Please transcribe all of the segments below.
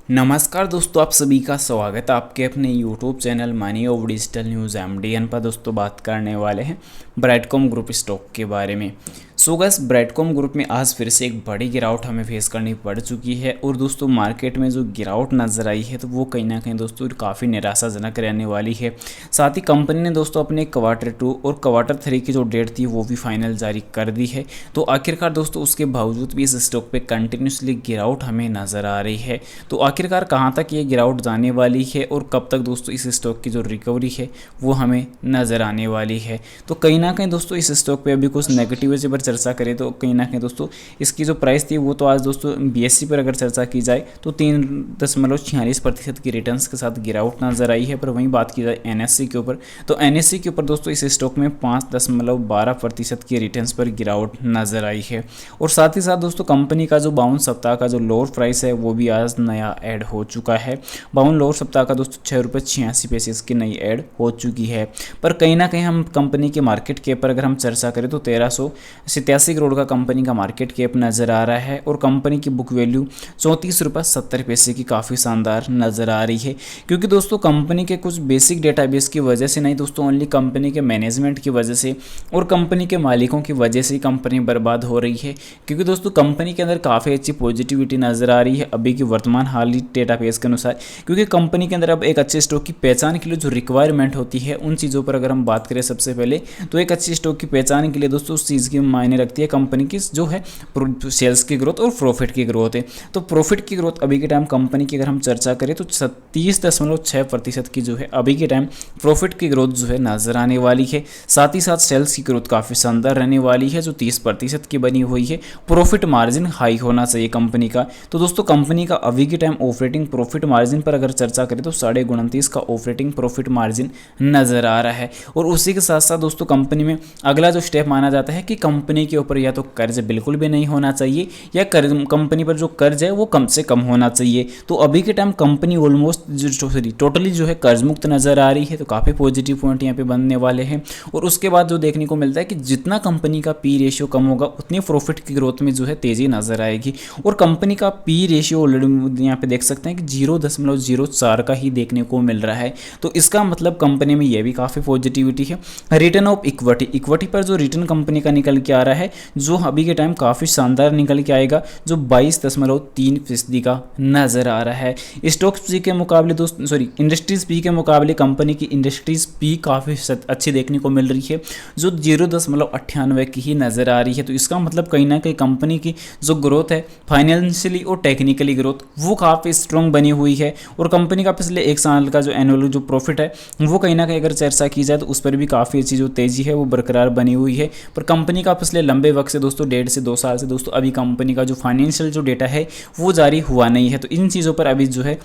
नमस्कार दोस्तों, आप सभी का स्वागत है आपके अपने YouTube channel money of digital news MDN पर। दोस्तों बात करने वाले हैं ब्राइडकॉम ग्रुप स्टॉक के बारे में। सो गाइस, ब्राइडकॉम ग्रुप में आज फिर से एक बड़ी गिरावट हमें फेस करनी पड़ चुकी है और दोस्तों मार्केट में जो गिरावट नजर आई है तो वो कहीं ना कहीं दोस्तों काफ़ी निराशाजनक रहने वाली है। साथ ही कंपनी ने दोस्तों अपने Q2 और Q3 की जो डेट थी वो भी फाइनल जारी कर दी है। तो आखिरकार दोस्तों उसके बावजूद भी इस स्टॉक पे कंटिन्यूसली गिरावट हमें नज़र आ रही है। तो आखिरकार कहाँ तक ये गिरावट जाने वाली है और कब तक दोस्तों इस स्टॉक की जो रिकवरी है वो हमें नज़र आने वाली है। तो कहीं ना कहीं दोस्तों इस स्टॉक पे अभी कुछ नेगेटिव पर चर्चा करें तो कहीं ना कहीं दोस्तों इसकी जो प्राइस थी वो तो आज दोस्तों BSE पर अगर चर्चा की जाए तो 3.46% की रिटर्न्स के साथ गिरावट नजर आई है। पर वहीं बात की जाए NSE के ऊपर तो NSE के ऊपर दोस्तों इस स्टॉक में 5.12% की रिटर्न्स पर गिरावट नजर आई है। और साथ ही साथ दोस्तों कंपनी का जो 52 सप्ताह का जो लोअर प्राइस है वो भी आज नया ऐड हो चुका है। 52 लोअर सप्ताह का दोस्तों ₹6.86 इसकी नई ऐड हो चुकी है। पर कहीं ना कहीं हम कंपनी के मार्केट कैप पर अगर हम चर्चा करें तो 1387 करोड़ का कंपनी का मार्केट कैप नजर आ रहा है और कंपनी की बुक वैल्यू ₹34.70 की काफ़ी शानदार नजर आ रही है। क्योंकि दोस्तों कंपनी के कुछ बेसिक डेटाबेस की वजह से नहीं दोस्तों, ओनली कंपनी के मैनेजमेंट की वजह से और कंपनी के मालिकों की वजह से कंपनी बर्बाद हो रही है। क्योंकि दोस्तों कंपनी के अंदर काफ़ी अच्छी पॉजिटिविटी नजर आ रही है अभी की वर्तमान हाल डेटाबेस के अनुसार। क्योंकि कंपनी के अंदर अब एक अच्छे स्टॉक की पहचान के लिए जो रिक्वायरमेंट होती है उन चीज़ों पर अगर हम बात करें सबसे पहले तो एक अच्छी स्टॉक की पहचान के लिए दोस्तों उस चीज़ की मायने रखती है कंपनी की जो है सेल्स की ग्रोथ और प्रॉफिट की ग्रोथ है। तो प्रॉफिट की ग्रोथ अभी के टाइम कंपनी की अगर हम चर्चा करें तो 30.6% की जो है अभी के टाइम प्रॉफिट की ग्रोथ जो है नजर आने वाली है। साथ ही साथ सेल्स की ग्रोथ काफ़ी शानदार रहने वाली है जो 30% की बनी हुई है। प्रॉफिट मार्जिन हाई होना चाहिए कंपनी का। तो दोस्तों कंपनी का अभी के टाइम ऑपरेटिंग प्रॉफिट मार्जिन पर अगर चर्चा करें तो 29.5 का ऑपरेटिंग प्रॉफिट मार्जिन नजर आ रहा है। और उसी के साथ साथ दोस्तों कंपनी में अगला जो स्टेप माना जाता है कि कंपनी के ऊपर या तो कर्ज बिल्कुल भी नहीं होना चाहिए या कंपनी पर जो कर्ज है वो कम से कम होना चाहिए। तो अभी के टाइम कंपनी ऑलमोस्ट टोटली जो है कर्ज मुक्त नजर आ रही है। तो काफ़ी पॉजिटिव पॉइंट यहाँ पे बनने वाले हैं। और उसके बाद जो देखने को मिलता है कि जितना कंपनी का पी रेशियो कम होगा उतनी प्रॉफिट की ग्रोथ में जो है तेजी नजर आएगी। और कंपनी का पी रेशियो ऑलरेडी यहाँ पे देख सकते हैं कि 0.04 का ही देखने को मिल रहा है। तो इसका मतलब कंपनी में यह भी काफ़ी पॉजिटिविटी है। रिटर्न ऑफ इक्विटी पर जो रिटर्न कंपनी का निकल के आ रहा है जो अभी के टाइम काफ़ी शानदार निकल के आएगा जो 22.3% का नजर आ रहा है। स्टॉक्स पी के मुकाबले इंडस्ट्रीज पी के मुकाबले कंपनी की इंडस्ट्रीज पी काफ़ी अच्छी देखने को मिल रही है जो 0.98 की ही नजर आ रही है। तो इसका मतलब कहीं ना कहीं कंपनी की जो ग्रोथ है फाइनेंशियली और टेक्निकली ग्रोथ वो काफ़ी स्ट्रॉन्ग बनी हुई है। और कंपनी का पिछले एक साल का जो एनुअल जो प्रॉफिट है वो कहीं ना कहीं अगर चर्चा की जाए तो उस पर भी काफ़ी अच्छी जो तेजी है वो बरकरार बनी हुई है। पर कंपनी का पिछले लंबे वक्त से दोस्तों 1.5 से 2 साल से दोस्तों अभी कंपनी का जो फाइनेंशियल जो डेटा है वो जारी हुआ नहीं है। तो इन चीज़ों पर अभी जो है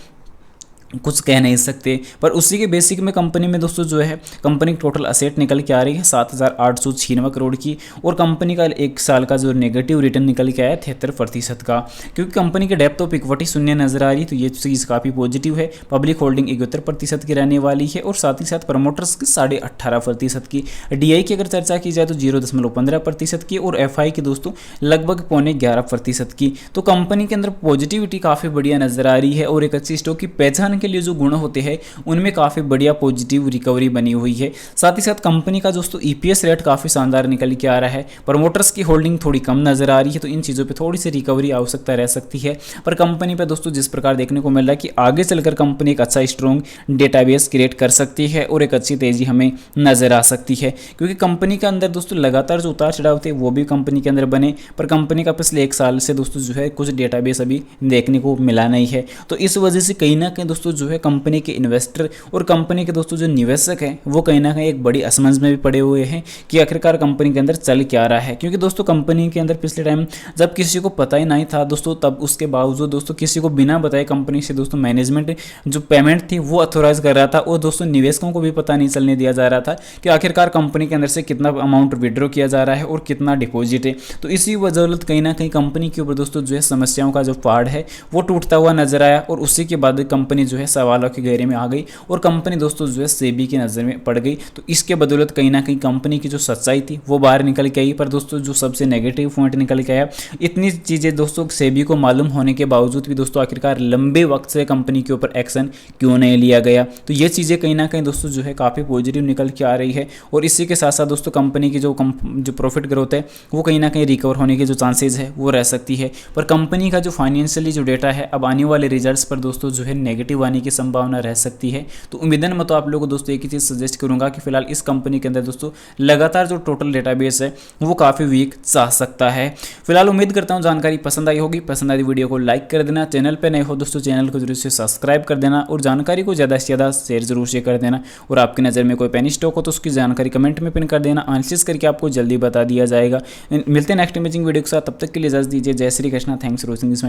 कुछ कह नहीं सकते। पर उसी के बेसिक में कंपनी में दोस्तों जो है कंपनी की टोटल असेट निकल के आ रही है 7,896 करोड़ की। और कंपनी का एक साल का जो नेगेटिव रिटर्न निकल के आया 73% का। क्योंकि कंपनी के डेप्थ ऑफ इक्विटी शून्य नजर आ रही है तो ये चीज़ काफ़ी पॉजिटिव है। पब्लिक होल्डिंग 71% की रहने वाली है और साथ ही साथ प्रमोटर्स की 18.5% की। DI की अगर चर्चा की जाए तो 0.15% की और FI की दोस्तों लगभग 11.5% की। तो कंपनी के अंदर पॉजिटिविटी काफ़ी बढ़िया नजर आ रही है और एक अच्छी स्टॉक की पहचान के लिए जो गुण होते हैं उनमें काफ़ी बढ़िया पॉजिटिव रिकवरी बनी हुई है। साथ ही साथ कंपनी का दोस्तों EPS रेट काफ़ी शानदार निकल के आ रहा है। प्रमोटर्स की होल्डिंग थोड़ी कम नजर आ रही है तो इन चीज़ों पे थोड़ी सी रिकवरी आवश्यकता रह सकती है। पर कंपनी पे दोस्तों जिस प्रकार देखने को मिल रहा है कि आगे चलकर कंपनी एक अच्छा स्ट्रॉन्ग डेटाबेस क्रिएट कर सकती है और एक अच्छी तेजी हमें नजर आ सकती है। क्योंकि कंपनी के अंदर दोस्तों लगातार जो उतार चढ़ाव थे वो भी कंपनी के अंदर बने। पर कंपनी का पिछले एक साल से दोस्तों जो है कुछ डेटाबेस अभी देखने को मिला नहीं है। तो इस वजह से कहीं ना कहीं दोस्तों जो है कंपनी के इन्वेस्टर और कंपनी के दोस्तों जो निवेशक हैं वो कहीं ना कहीं एक बड़ी असमंज में भी पड़े हुए हैं कि आखिरकार कंपनी के अंदर चल क्या रहा है। क्योंकि दोस्तों कंपनी के अंदर पिछले टाइम जब किसी को पता ही नहीं था दोस्तों तब उसके बावजूद दोस्तों किसी को बिना बताए कंपनी से दोस्तों मैनेजमेंट जो पेमेंट थी वो अथोराइज कर रहा था और दोस्तों निवेशकों को भी पता नहीं चलने दिया जा रहा था कि आखिरकार कंपनी के अंदर से कितना अमाउंट विड्रॉ किया जा रहा है और कितना डिपॉजिट है। तो इसी वजह कहीं ना कहीं कंपनी के ऊपर दोस्तों जो है समस्याओं का जो पहाड़ है वो टूटता हुआ नजर आया और उसी के बाद कंपनी जो है है सवालों के घेरे में आ गई और कंपनी दोस्तों जो है सेबी की नज़र में पड़ गई। तो इसके बदौलत कहीं ना कहीं कंपनी की जो सच्चाई थी वो बाहर निकल के आई। पर दोस्तों जो सबसे नेगेटिव पॉइंट निकल के आया, इतनी चीज़ें दोस्तों सेबी को मालूम होने के बावजूद भी दोस्तों आखिरकार लंबे वक्त से कंपनी के ऊपर एक्शन क्यों नहीं लिया गया। तो ये चीज़ें कहीं ना कहीं दोस्तों जो है काफ़ी पॉजिटिव निकल के आ रही है और इसी के साथ साथ दोस्तों कंपनी की जो प्रॉफिट ग्रोथ है वो कहीं ना कहीं रिकवर होने के जो चांसेज है वो रह सकती है। पर कंपनी का जो फाइनेंशियली जो डेटा है अब आने वाले रिजल्ट्स पर दोस्तों जो है नेगेटिव आने की संभावना रह सकती है। तो उम्मीदन मैं तो आप लोगों को दोस्तों एक ही चीज़ सजेस्ट करूंगा कि फिलहाल इस कंपनी के अंदर दोस्तों लगातार जो टोटल डेटाबेस है वो काफ़ी वीक जा सकता है। फिलहाल उम्मीद करता हूँ जानकारी पसंद आई होगी। पसंद आई वीडियो को लाइक कर देना, चैनल पर नए हो दोस्तों चैनल को जरूर से सब्सक्राइब कर देना और जानकारी को ज़्यादा से ज़्यादा शेयर जरूर से कर देना। और आपकी नज़र में कोई पेनी स्टॉक हो तो उसकी जानकारी कमेंट में पिन कर देना, एनालिसिस करके आपको जल्दी बता दिया जाएगा। मिलते हैं नेक्स्ट इमेजिंग वीडियो के साथ, तब तक के लिए इजाजत दीजिए। जय Shri Krishna, thanks for watching this.